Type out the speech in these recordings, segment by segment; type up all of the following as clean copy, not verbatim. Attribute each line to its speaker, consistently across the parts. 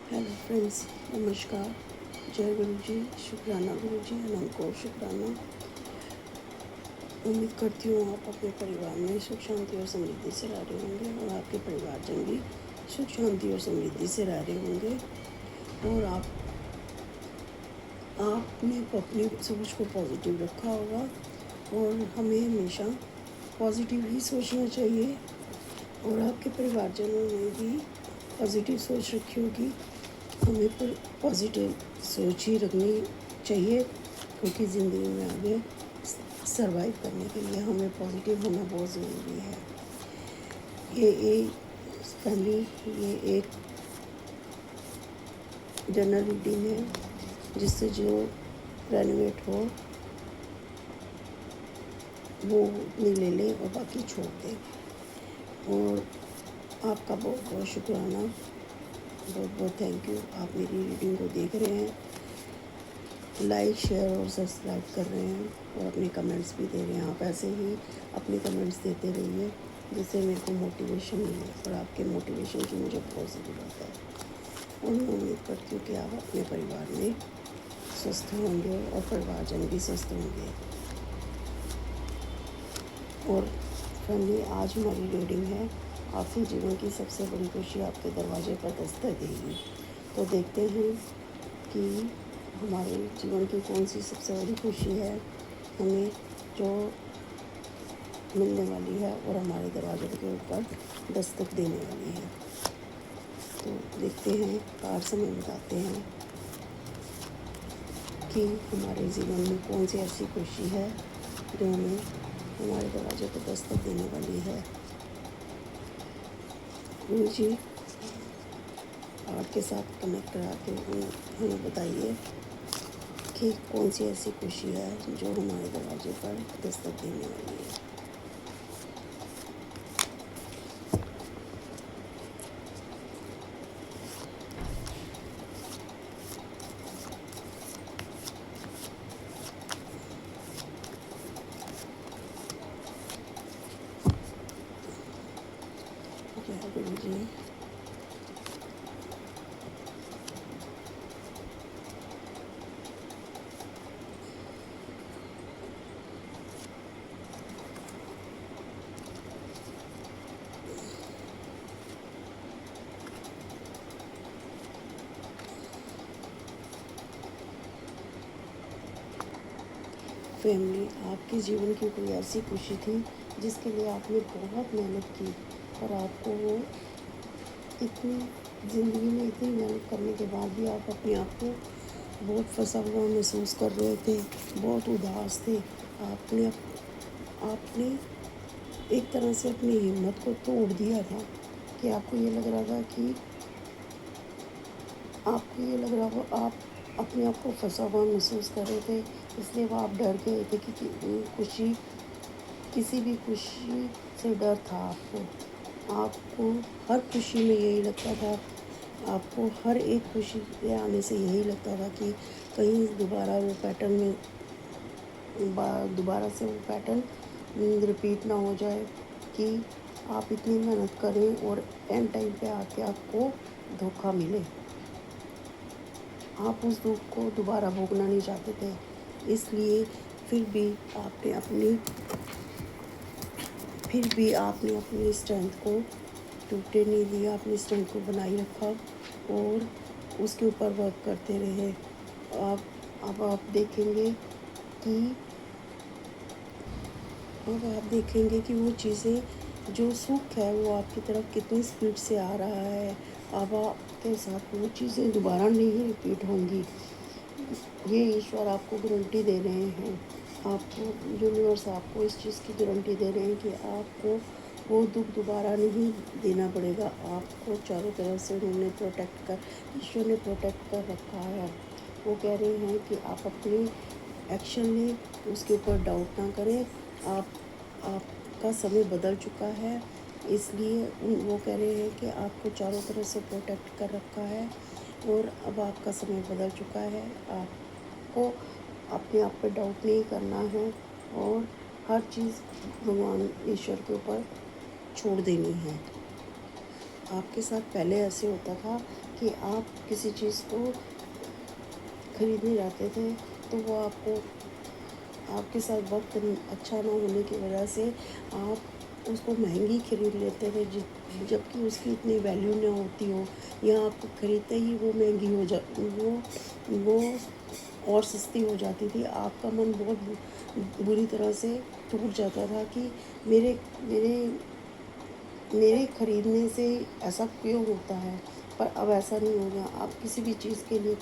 Speaker 1: Hello friends, नमस्कार। जय गुरु जी, शुक्राना गुरु जी, अनंत और शुक्राना। उम्मीद करती हूँ आप अपने परिवार में सुख शांति और समृद्धि से रह रहे होंगे और आपके परिवारजन भी सुख शांति और समृद्धि से रह रहे होंगे। और आपने अपनी सोच को पॉजिटिव रखा होगा और हमें हमेशा पॉजिटिव ही सोचना चाहिए। और आपके परिवारजनों ने भी पॉजिटिव सोच रखी होगी। हमें पर पॉजिटिव सोच ही रखनी चाहिए, क्योंकि ज़िंदगी में आगे सरवाइव करने के लिए हमें पॉजिटिव होना बहुत ज़रूरी है। ये एक फैमिली, ये एक जनरल रीडिंग है, जिससे जो रेनोवेट हो वो उतनी ले लें और बाकी छोड़ दें। और आपका बहुत बहुत शुक्राना, बहुत बहुत थैंक यू। आप मेरी रीडिंग को देख रहे हैं, लाइक शेयर और सब्सक्राइब कर रहे हैं और अपने कमेंट्स भी दे रहे हैं। आप ऐसे ही अपने कमेंट्स देते रहिए, जिससे मेरे को मोटिवेशन मिले, और आपके मोटिवेशन की मुझे बहुत ज़रूरत है। और मैं उम्मीद करती हूँ कि आप अपने परिवार में स्वस्थ होंगे और परिवारजन भी स्वस्थ होंगे। और फैमिली, आज हमारी रीडिंग है, आपके जीवन की सबसे बड़ी खुशी आपके दरवाजे पर दस्तक देगी। तो देखते हैं कि हमारे जीवन की कौन सी सबसे बड़ी खुशी है हमें जो मिलने वाली है और हमारे दरवाजे के ऊपर दस्तक देने वाली है। तो देखते हैं, कार्ड समय बताते हैं कि हमारे जीवन में कौन सी ऐसी खुशी है जो हमें हमारे दरवाजे पर दस्तक देने वाली है। गुरु जी, कार्ड के साथ कनेक्ट करा के हमें बताइए कि कौन सी ऐसी खुशी है जो हमारे दरवाजे पर दस्तक देने वाली है। जय गुरु जी। फैमिली, आपके जीवन की कोई ऐसी खुशी थी जिसके लिए आपने बहुत मेहनत की, और आपको वो इतनी ज़िंदगी में इतनी मेहनत करने के बाद भी आप अपने आप को बहुत फंसा हुआ महसूस कर रहे थे, बहुत उदास थे। आपने एक तरह से अपनी हिम्मत को तोड़ दिया था कि आपको ये लग रहा हो आप अपने आप को फंसा हुआ महसूस कर रहे थे। इसलिए वो आप डर गए थे कि किसी भी खुशी से डर था आपको हर खुशी में यही लगता था, आपको हर एक खुशी के आने से यही लगता था कि कहीं दोबारा से वो पैटर्न रिपीट ना हो जाए, कि आप इतनी मेहनत करें और एंड टाइम पे आके आपको धोखा मिले। आप उस दुख को दोबारा भोगना नहीं चाहते थे, इसलिए फिर भी आपने अपनी स्ट्रेंथ को टूटने नहीं दिया, अपनी स्ट्रेंथ को बनाए रखा और उसके ऊपर वर्क करते रहे। अब आप देखेंगे कि वो चीज़ें, जो सुख है वो आपकी तरफ कितनी स्पीड से आ रहा है। अब आपके साथ वो चीज़ें दोबारा नहीं रिपीट होंगी, ये ईश्वर आपको गारंटी दे रहे हैं। आपको यूनिवर्स आपको इस चीज़ की गारंटी दे रहे हैं कि आपको वो दुख दोबारा नहीं देना पड़ेगा। आपको चारों तरफ से ईश्वर ने प्रोटेक्ट कर रखा है। वो कह रहे हैं कि आप अपनी एक्शन लें, उसके ऊपर डाउट ना करें। आपका समय बदल चुका है, इसलिए वो कह रहे हैं कि आपको चारों तरफ से प्रोटेक्ट कर रखा है और अब आपका समय बदल चुका है। आपको अपने आप पे डाउट नहीं करना है और हर चीज़ भगवान ईश्वर के ऊपर छोड़ देनी है। आपके साथ पहले ऐसे होता था कि आप किसी चीज़ को खरीदने जाते थे तो वो आपके साथ वक्त अच्छा ना होने की वजह से आप उसको महंगी खरीद लेते थे, जबकि उसकी इतनी वैल्यू ना होती हो, या आपको खरीदते ही वो महंगी हो जा वो और सस्ती हो जाती थी। आपका मन बहुत बुरी तरह से टूट जाता था कि मेरे मेरे मेरे खरीदने से ऐसा क्यों होता है। पर अब ऐसा नहीं होगा। आप किसी भी चीज़ के लिए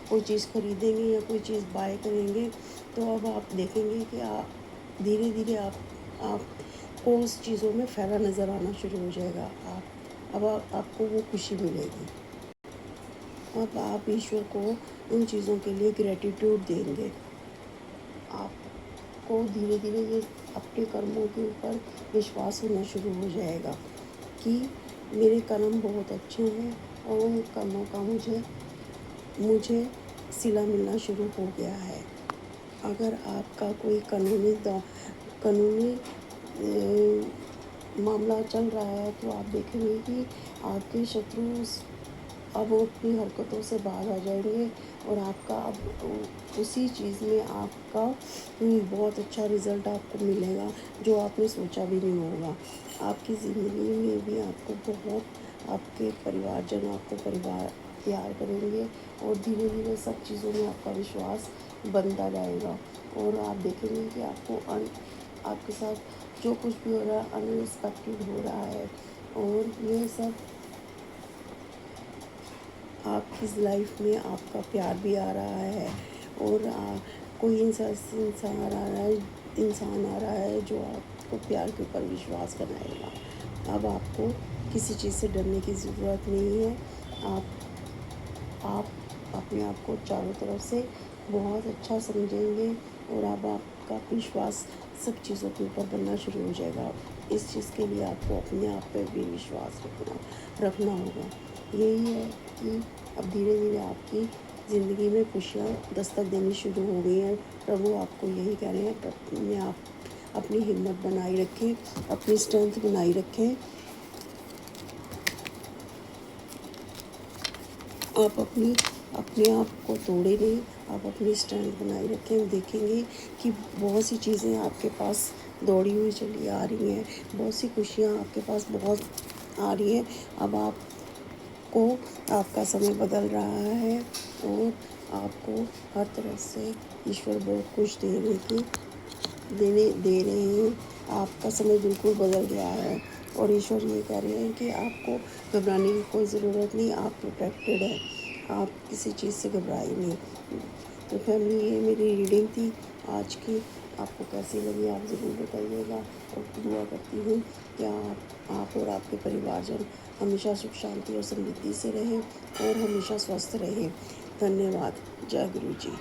Speaker 1: कोई चीज़ खरीदेंगे या कोई चीज़ बाय करेंगे तो अब आप देखेंगे कि आप धीरे धीरे आपको उस चीज़ों में फ़ायदा नज़र आना शुरू हो जाएगा। आपको वो खुशी मिलेगी। अब आप ईश्वर को उन चीज़ों के लिए ग्रैटिट्यूड देंगे। आपको धीरे धीरे ये अपने कर्मों के ऊपर विश्वास होना शुरू हो जाएगा कि मेरे कर्म बहुत अच्छे हैं और उन कर्मों का मुझे सिला मिलना शुरू हो गया है। अगर आपका कोई कानूनी मामला चल रहा है तो आप देखेंगे कि आपके शत्रु अब अपनी हरकतों से बाहर आ जाएंगे और आपका अब उसी चीज़ में आपका बहुत अच्छा रिज़ल्ट आपको मिलेगा जो आपने सोचा भी नहीं होगा। आपकी ज़िंदगी में भी आपको बहुत आपके परिवारजन आपको प्यार करेंगे और धीरे धीरे सब चीज़ों में आपका विश्वास बनता जाएगा और आप देखेंगे कि आपके साथ जो कुछ भी हो रहा है अनएक्सपेक्टेड हो रहा है और ये सब आपकी लाइफ में आपका प्यार भी आ रहा है और कोई इंसान आ रहा है जो आपको प्यार के ऊपर विश्वास बनाएगा। अब आपको किसी चीज़ से डरने की ज़रूरत नहीं है। आप अपने आप को चारों तरफ से बहुत अच्छा समझेंगे और अब आपका विश्वास सब चीज़ों के ऊपर बनना शुरू हो जाएगा। इस चीज़ के लिए आपको अपने आप पे भी विश्वास रखना होगा। यही है कि अब धीरे धीरे आपकी ज़िंदगी में खुशियाँ दस्तक देनी शुरू हो गई हैं। प्रभु आपको यही कह रहे हैं, आप अपनी हिम्मत बनाए रखें, अपनी स्ट्रेंथ बनाए रखें। आप अपने आप को तोड़े नहीं, आप अपनी स्ट्रेंथ बनाए रखें। देखेंगे कि बहुत सी चीज़ें आपके पास दौड़ी हुई चली आ रही हैं, बहुत सी खुशियाँ आपके पास बहुत आ रही हैं। अब आपका समय बदल रहा है और आपको हर तरफ से ईश्वर बहुत कुछ दे रहे हैं। आपका समय बिल्कुल बदल गया है और ईश्वर ये कह रहे हैं कि आपको घबराने की कोई ज़रूरत नहीं, आप प्रोटेक्टेड है, आप किसी चीज़ से घबराए नहीं। तो फैमिली, ये मेरी रीडिंग थी आज की। आपको कैसी लगी आप ज़रूर बताइएगा और दुआ करती हूँ कि आप और आपके परिवारजन हमेशा सुख शांति और समृद्धि से रहें और हमेशा स्वस्थ रहें। धन्यवाद। जय गुरु जी।